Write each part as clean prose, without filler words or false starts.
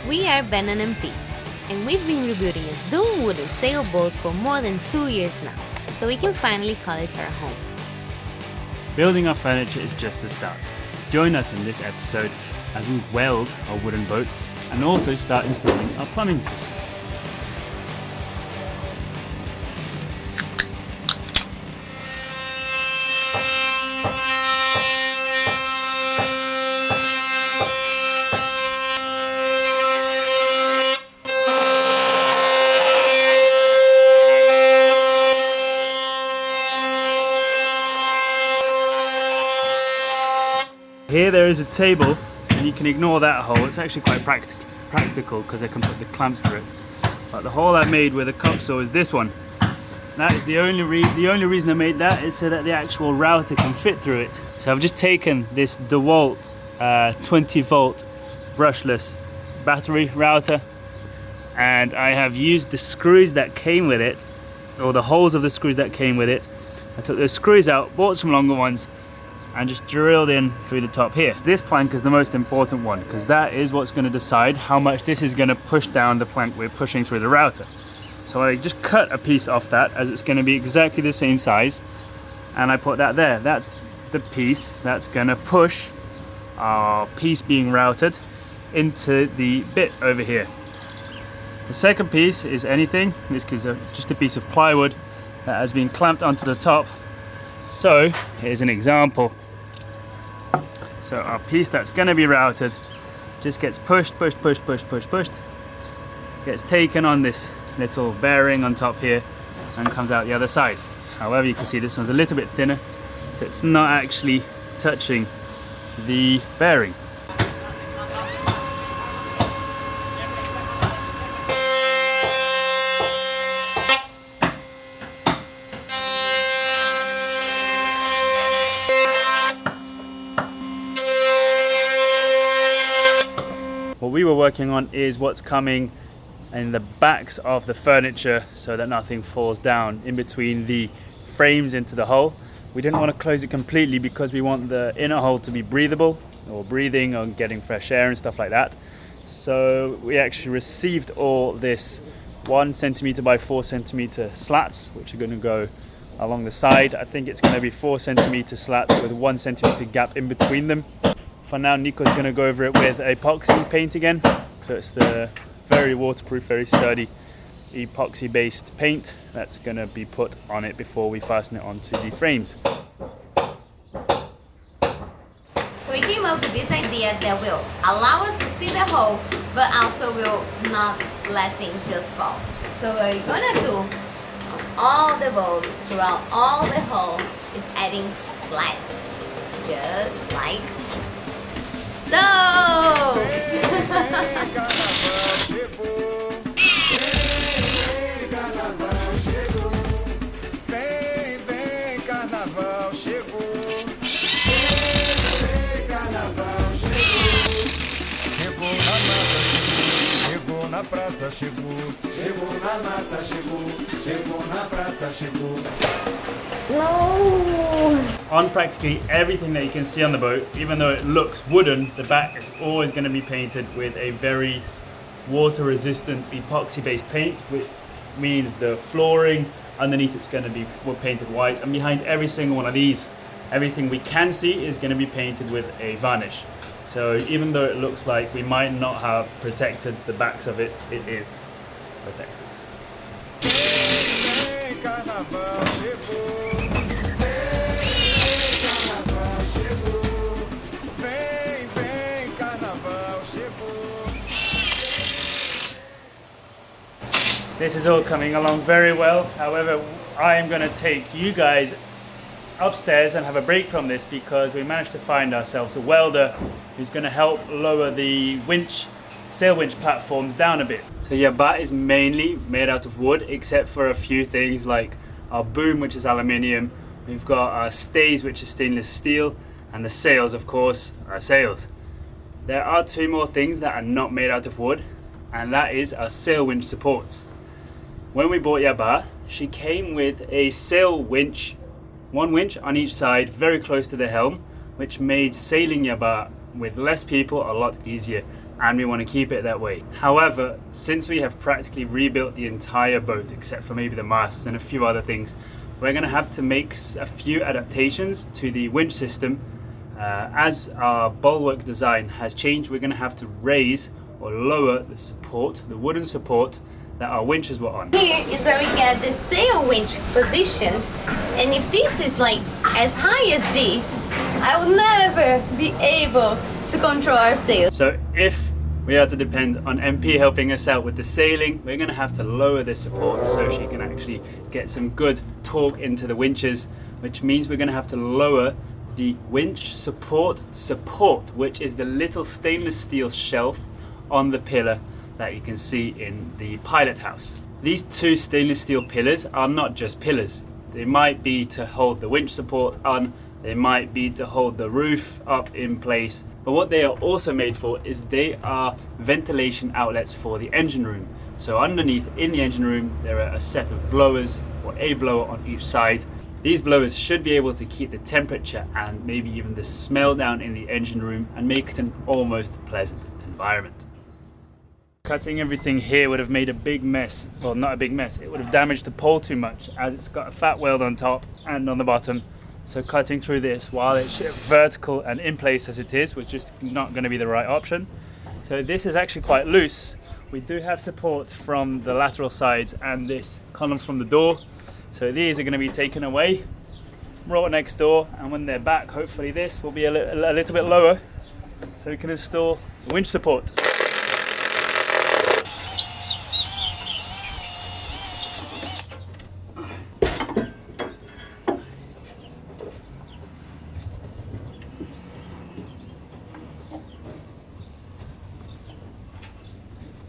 We are Ben and Pete, and we've been rebuilding a dual wooden sailboat for more than 2 years now, so we can finally call it our home. Building our furniture is just the start. Join us in this episode as we weld our wooden boat and also start installing our plumbing system. Here there is a table, and you can ignore that hole. It's actually quite practical because I can put the clamps through it. But the hole I made with a cup saw is this one. That is the only reason I made that is so that the actual router can fit through it. So I've just taken this DeWalt 20 volt brushless battery router, and I have used the screws that came with it, or the holes of the screws that came with it. I took those screws out, bought some longer ones, and just drilled in through the top here. This plank is the most important one because that is what's going to decide how much this is going to push down the plank we're pushing through the router. So I just cut a piece off that as it's going to be exactly the same size, and I put that there. That's the piece that's going to push our piece being routed into the bit over here. The second piece is anything. This is just a piece of plywood that has been clamped onto the top. So here's an example. So our piece that's going to be routed just gets pushed, gets taken on this little bearing on top here and comes out the other side. However, you can see this one's a little bit thinner, so it's not actually touching the bearing. What we were working on is what's coming in the backs of the furniture so that nothing falls down in between the frames into the hull. We didn't want to close it completely because we want the inner hull to be breathable, or breathing or getting fresh air and stuff like that. So we actually received all this 1 centimeter by 4 centimeter slats, which are going to go along the side. I think it's going to be 4 centimeter slats with 1 centimeter gap in between them. For now, Nico's going to go over it with epoxy paint again. So it's the very waterproof, very sturdy epoxy based paint that's going to be put on it before we fasten it onto the frames. So we came up with this idea that will allow us to see the hole, but also will not let things just fall. So what we're going to do on all the boat, throughout all the hole, is adding slats, just like those. Na praça chegou, chegou na massa chegou, chegou na praça chegou. No! On practically everything that you can see on the boat, even though it looks wooden, the back is always going to be painted with a very water resistant epoxy based paint, which means the flooring underneath it's going to be painted white, and behind every single one of these, everything we can see is going to be painted with a varnish. So even though it looks like we might not have protected the backs of it, it is protected. This is all coming along very well. However, I am going to take you guys upstairs and have a break from this because we managed to find ourselves a welder who's going to help lower the sail winch platforms down a bit. So Yabá is mainly made out of wood, except for a few things like our boom, which is aluminium. We've got our stays, which is stainless steel, and the sails, of course, are sails. There are 2 more things that are not made out of wood, and that is our sail winch supports. When we bought Yabá, she came with a sail winch, 1 winch on each side, very close to the helm, which made sailing Yabá with less people a lot easier. and we want to keep it that way. However, since we have practically rebuilt the entire boat except for maybe the masts and a few other things, we're going to have to make a few adaptations to the winch system. As our bulwark design has changed, we're going to have to raise or lower the support, the wooden support that our winches were on. Here is where we get the sail winch positioned, and if this is like as high as this, I will never be able to control our sail. So if we are to depend on MP helping us out with the sailing, we're going to have to lower the support so she can actually get some good torque into the winches, which means we're going to have to lower the winch support, which is the little stainless steel shelf on the pillar that you can see in the pilot house. These two stainless steel pillars are not just pillars. They might be to hold the winch support on, they might be to hold the roof up in place, but what they are also made for is they are ventilation outlets for the engine room. So underneath in the engine room there are a set of blowers, or a blower on each side. These blowers should be able to keep the temperature and maybe even the smell down in the engine room and make it an almost pleasant environment. Cutting everything here would have made a big mess. Well, not a big mess, it would have damaged the pole too much, as it's got a fat weld on top and on the bottom. So cutting through this while it's vertical and in place as it is was just not going to be the right option. So this is actually quite loose. We do have support from the lateral sides and this column from the door. So these are going to be taken away, brought next door, and when they're back, hopefully this will be a little bit lower so we can install the winch support.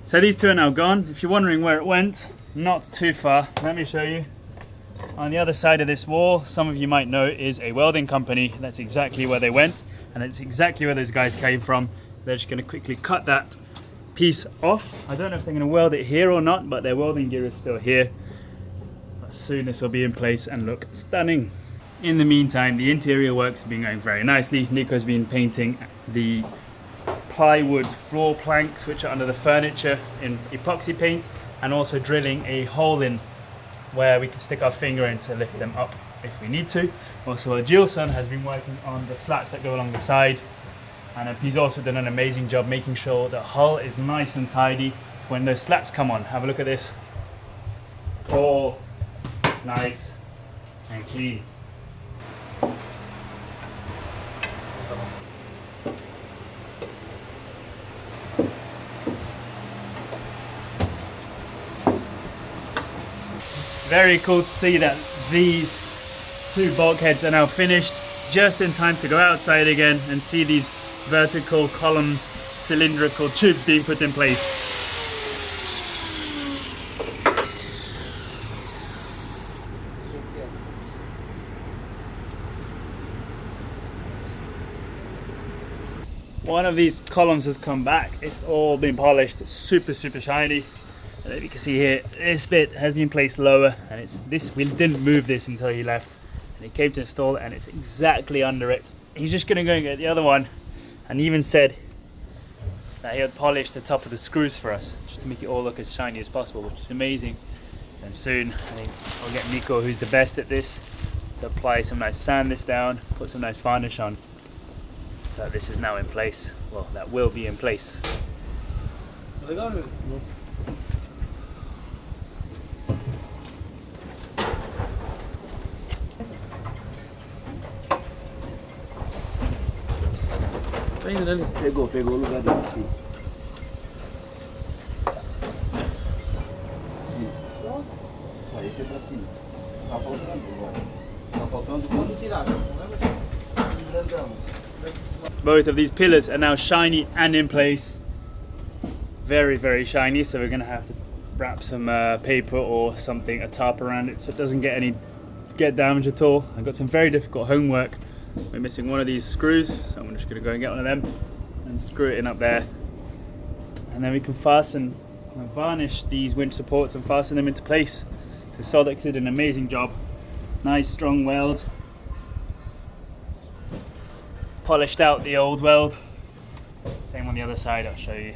So these two are now gone. If you're wondering where it went, not too far. Let me show you. On the other side of this wall, some of you might know, is a welding company. That's exactly where they went, and that's exactly where those guys came from. They're just going to quickly cut that piece off. I don't know if they're going to weld it here or not, but their welding gear is still here. But soon this will be in place and look stunning. In the meantime, the interior works have been going very nicely. Nico's been painting the plywood floor planks which are under the furniture in epoxy paint, and also drilling a hole in where we can stick our finger in to lift them up if we need to. Also, Gilson has been working on the slats that go along the side, and he's also done an amazing job making sure the hull is nice and tidy when those slats come on. Have a look at this. All nice and clean. Very cool to see that these two bulkheads are now finished, just in time to go outside again and see these vertical column cylindrical tubes being put in place. One of these columns has come back. It's all been polished. It's super shiny. And as you can see here, this bit has been placed lower, and it's this. We didn't move this until he left, and he came to install it, and it's exactly under it. He's just going to go and get the other one, and he even said that he had polished the top of the screws for us, just to make it all look as shiny as possible, which is amazing. And soon, I think I'll get Nico, who's the best at this, to apply some nice sand this down, put some nice varnish on, so that this is now in place. Well, that will be in place. Pegou o lugar dele, sim. Aí você pra cima. Tá faltando agora. Tá faltando quando tirar. Both of these pillars are now shiny and in place. Very shiny, so we're going to have to wrap some paper or something, a tarp around it so it doesn't get damaged at all. I've got some very difficult homework. We're missing one of these screws, so I'm just going to go and get one of them and screw it in up there, and then we can fasten and varnish these winch supports and fasten them into place. So Soldex did an amazing job. Nice strong weld, polished out the old weld, Same on the other side, I'll show you.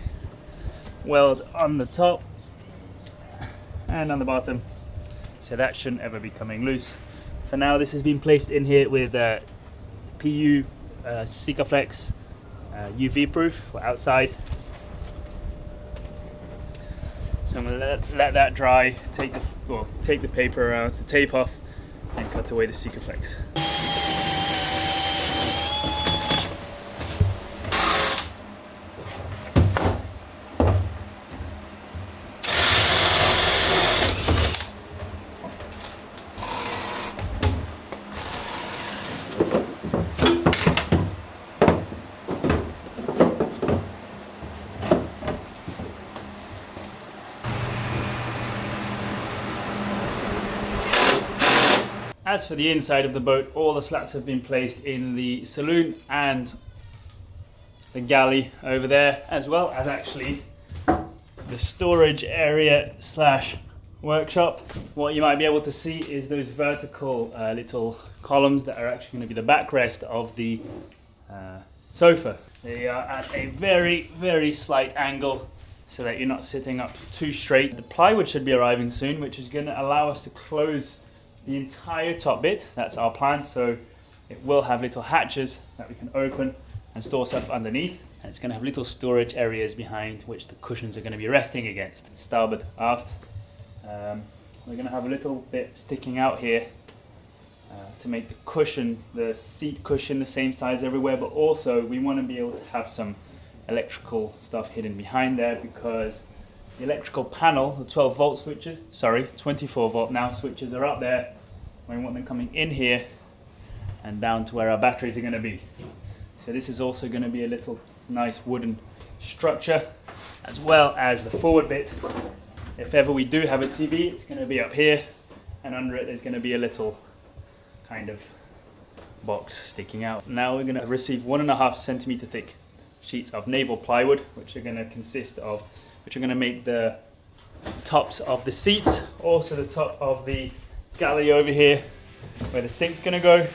Weld on the top and on the bottom, so that shouldn't ever be coming loose. For now, this has been placed in here with PU Sikaflex UV proof for outside. So I'm going to let that dry, take the paper around, the tape off, and cut away the Sikaflex. As for the inside of the boat, all the slats have been placed in the saloon and the galley over there, as well as actually the storage area slash workshop. What you might be able to see is those vertical little columns that are actually going to be the backrest of the sofa. They are at a very, very slight angle so that you're not sitting up too straight. The plywood should be arriving soon, which is going to allow us to close the entire top bit. That's our plan, so it will have little hatches that we can open and store stuff underneath, and it's going to have little storage areas behind which the cushions are going to be resting against. Starboard aft, we're going to have a little bit sticking out here to make the cushion, the seat cushion, the same size everywhere, but also we want to be able to have some electrical stuff hidden behind there, because the electrical panel, the 12 volt switches, 24 volt now switches are up there. We want them coming in here and down to where our batteries are going to be. So this is also going to be a little nice wooden structure, as well as the forward bit. If ever we do have a TV, it's going to be up here, and under it there's going to be a little kind of box sticking out. Now we're going to receive 1.5 centimeter thick sheets of naval plywood, which are going to make the tops of the seats, also the top of the galley over here where the sink's going to go,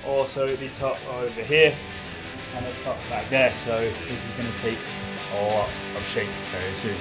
also the top over here and the top back there. So this is going to take a lot of shape very soon.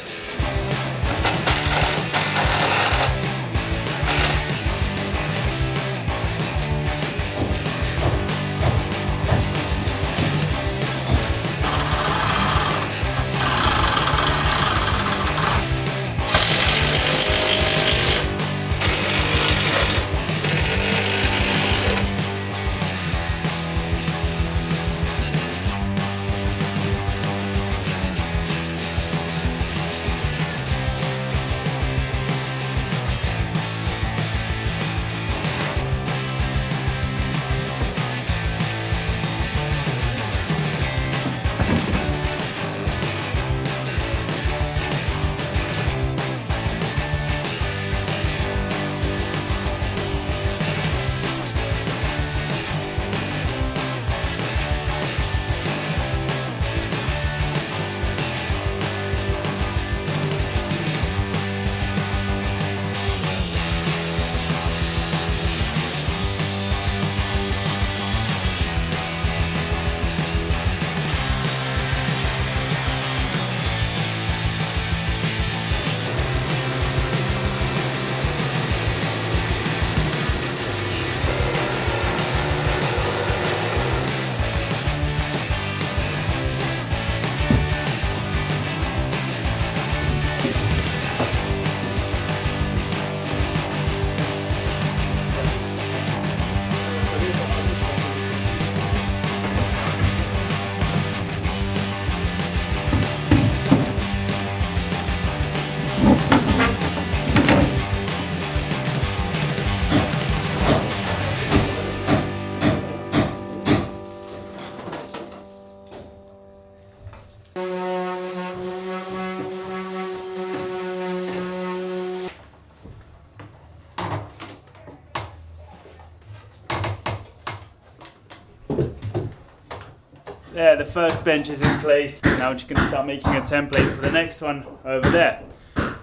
There, the first bench is in place. Now we're just going to start making a template for the next one over there.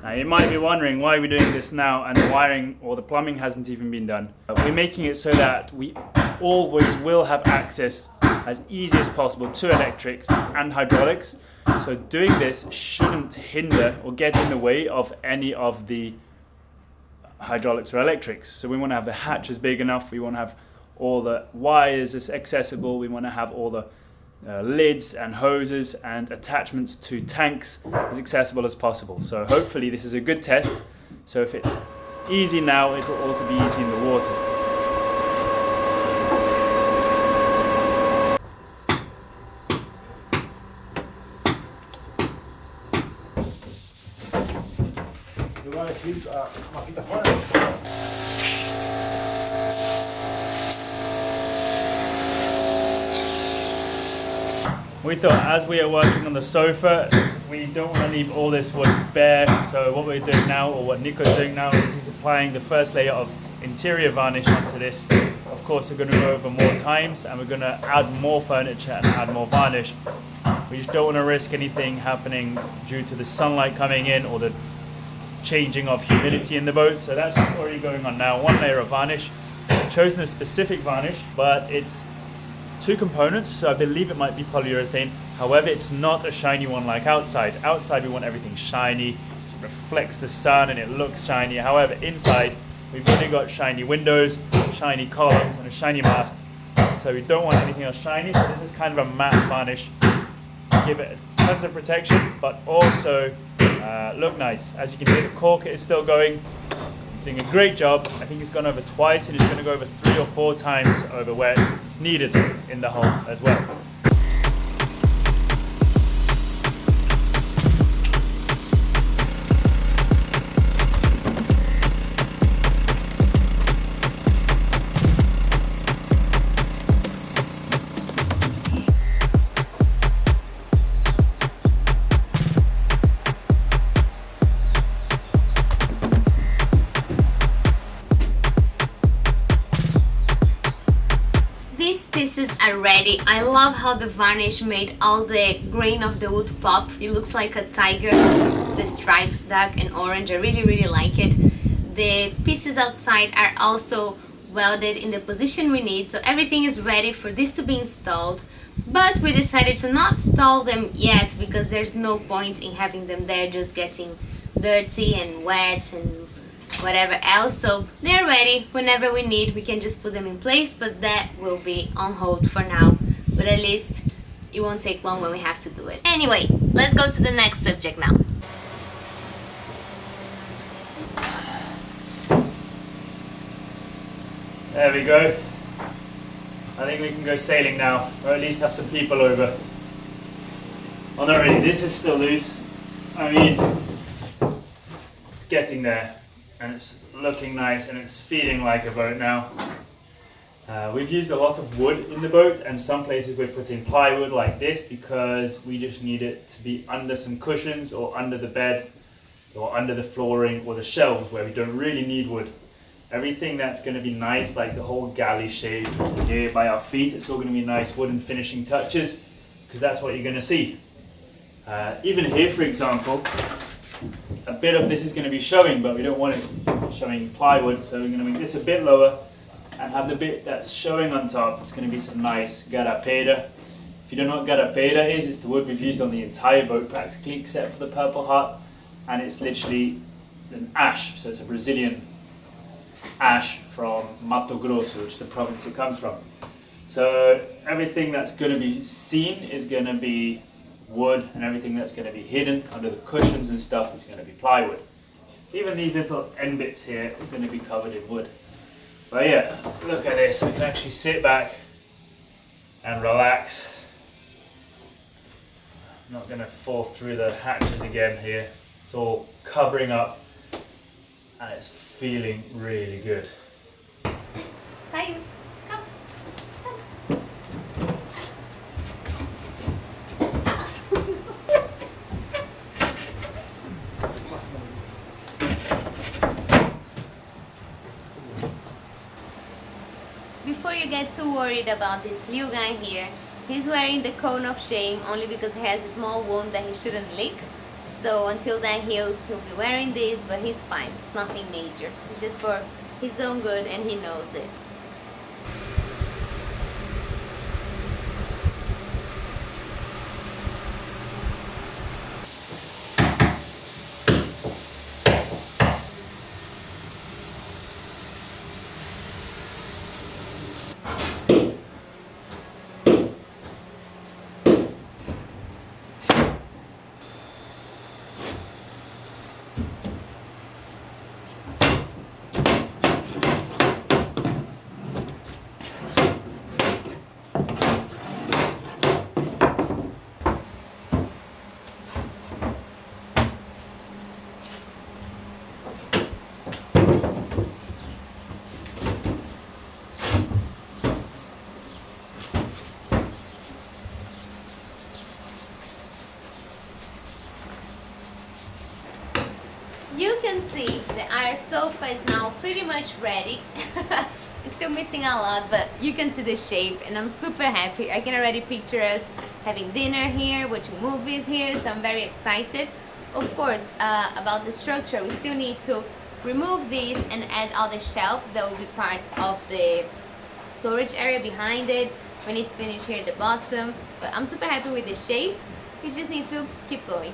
Now you might be wondering why we're doing this now and the wiring or the plumbing hasn't even been done. We're making it so that we always will have access as easy as possible to electrics and hydraulics. So doing this shouldn't hinder or get in the way of any of the hydraulics or electrics. So we want to have the hatches big enough, we want to have all the wires as accessible, we want to have all the lids and hoses and attachments to tanks as accessible as possible. So hopefully this is a good test. So if it's easy now, it will also be easy in the water. We thought as we are working on the sofa, we don't want to leave all this wood bare. So what we're doing now, or what Nico's doing now, is he's applying the first layer of interior varnish onto this. Of course, we're going to go over more times and we're going to add more furniture and add more varnish. We just don't want to risk anything happening due to the sunlight coming in or the changing of humidity in the boat. So that's already going on now. One layer of varnish. I've chosen a specific varnish, but it's two components, so I believe it might be polyurethane. However, it's not a shiny one like outside. Outside we want everything shiny, so it reflects the sun and it looks shiny. However, inside we've only got shiny windows, shiny columns and a shiny mast. So we don't want anything else shiny, so this is kind of a matte varnish. Give it tons of protection, but also look nice. As you can see, the caulk is still going. He's doing a great job. I think he's gone over twice and he's going to go over 3 or 4 times over where it's needed in the hull as well. Ready. I love how the varnish made all the grain of the wood pop. It looks like a tiger. The stripes, dark and orange, I really like it. The pieces outside are also welded in the position we need, so everything is ready for this to be installed. But we decided to not install them yet because there's no point in having them there just getting dirty and wet and whatever else. So they're ready. Whenever we need, we can just put them in place, but that will be on hold for now. But at least it won't take long when we have to do it. Anyway, let's go to the next subject now. There we go. I think we can go sailing now, or at least have some people over. Oh no, really, this is still loose. I mean, it's getting there. And it's looking nice and it's feeling like a boat now. We've used a lot of wood in the boat, and some places we're putting plywood like this because we just need it to be under some cushions or under the bed or under the flooring or the shelves where we don't really need wood. Everything that's going to be nice, like the whole galley shape here by our feet, it's all going to be nice wooden finishing touches because that's what you're going to see. Even here, for example, a bit of this is going to be showing, but we don't want it showing plywood, so we're going to make this a bit lower and have the bit that's showing on top. It's going to be some nice garapeira. If you don't know what garapeira is, it's the wood we've used on the entire boat practically, except for the Purple Heart, and it's literally an ash, so it's a Brazilian ash from Mato Grosso, which is the province it comes from. So everything that's going to be seen is going to be wood, and everything that's going to be hidden under the cushions and stuff is going to be plywood. Even these little end bits here is going to be covered in wood. But yeah, look at this. I can actually sit back and relax. I'm not going to fall through the hatches again here. It's all covering up and it's feeling really good. Caio, come. Before you get too worried about this little guy here, he's wearing the cone of shame only because he has a small wound that he shouldn't lick. So until that heals, he'll be wearing this, but he's fine. It's nothing major. It's just for his own good and he knows it. You can see that our sofa is now pretty much ready. It's still missing a lot, but you can see the shape and I'm super happy. I can already picture us having dinner here, watching movies here, so I'm very excited. Of course, about the structure, we still need to remove these and add all the shelves that will be part of the storage area behind it. We need to finish here at the bottom, but I'm super happy with the shape. We just need to keep going.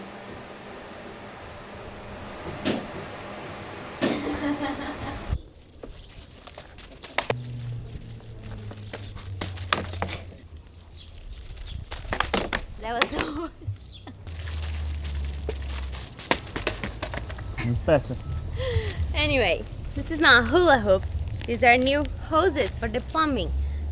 That was the worst. It's better. Anyway, this is not a hula hoop. These are new hoses for the plumbing.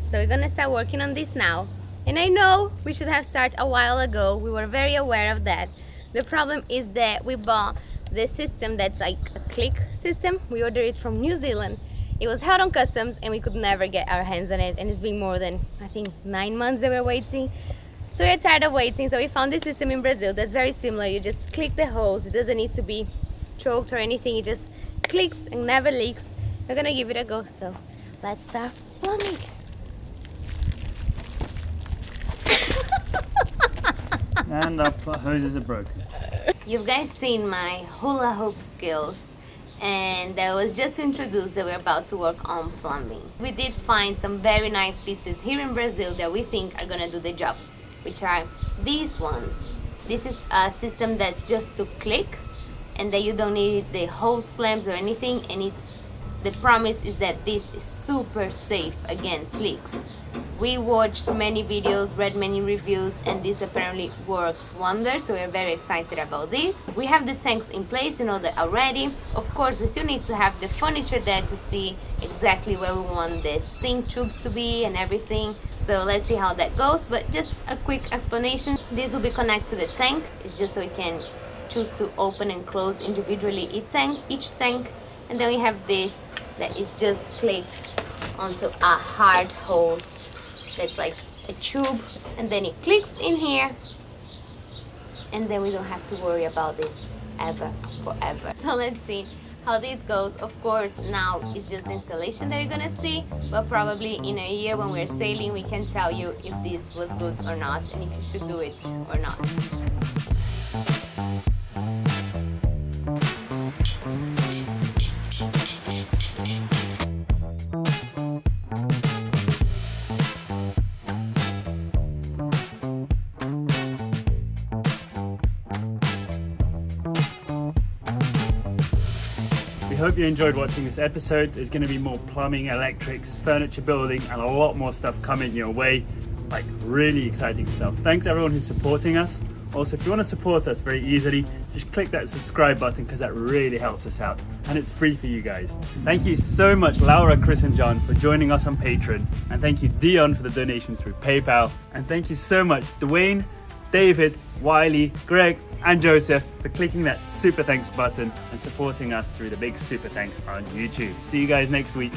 So we're gonna start working on this now. And I know we should have started a while ago. We were very aware of that. The problem is that we bought the system that's like a click system. We ordered it from New Zealand. It was held on customs and we could never get our hands on it. And it's been more than, I think, 9 months that we're waiting. So we're tired of waiting. So we found this system in Brazil that's very similar. You just click the hose. It doesn't need to be choked or anything. It just clicks and never leaks. We're gonna give it a go. So let's start plumbing. And our hoses are broken. You guys seen my hula hoop skills, and that was just introduced that we're about to work on plumbing. We did find some very nice pieces here in Brazil that we think are gonna do the job, which are these ones. This is a system that's just to click and that you don't need the hose clamps or anything, and the promise is that this is super safe against leaks. We watched many videos, read many reviews, and this apparently works wonders, so we're very excited about this. We have the tanks in place, you know that already. Of course, we still need to have the furniture there to see exactly where we want the sink tubes to be and everything. So let's see how that goes, but just a quick explanation. This will be connected to the tank. It's just so we can choose to open and close individually each tank. And then we have this that is just clicked onto a hard hose. That's like a tube, and then it clicks in here, and then we don't have to worry about this forever. So let's see how this goes. Of course, now it's just the installation that you're gonna see, but probably in a year when we're sailing, we can tell you if this was good or not, and if you should do it or not. We hope you enjoyed watching this episode. There's going to be more plumbing, electrics, furniture building, and a lot more stuff coming your way. Like really exciting stuff. Thanks everyone who's supporting us. Also, if you want to support us very easily, just click that subscribe button because that really helps us out. And it's free for you guys. Thank you so much Laura, Chris and John for joining us on Patreon. And thank you Dion for the donation through PayPal. And thank you so much Dwayne, David, Wiley, Greg and Joseph for clicking that super thanks button and supporting us through the big super thanks on YouTube. See you guys next week.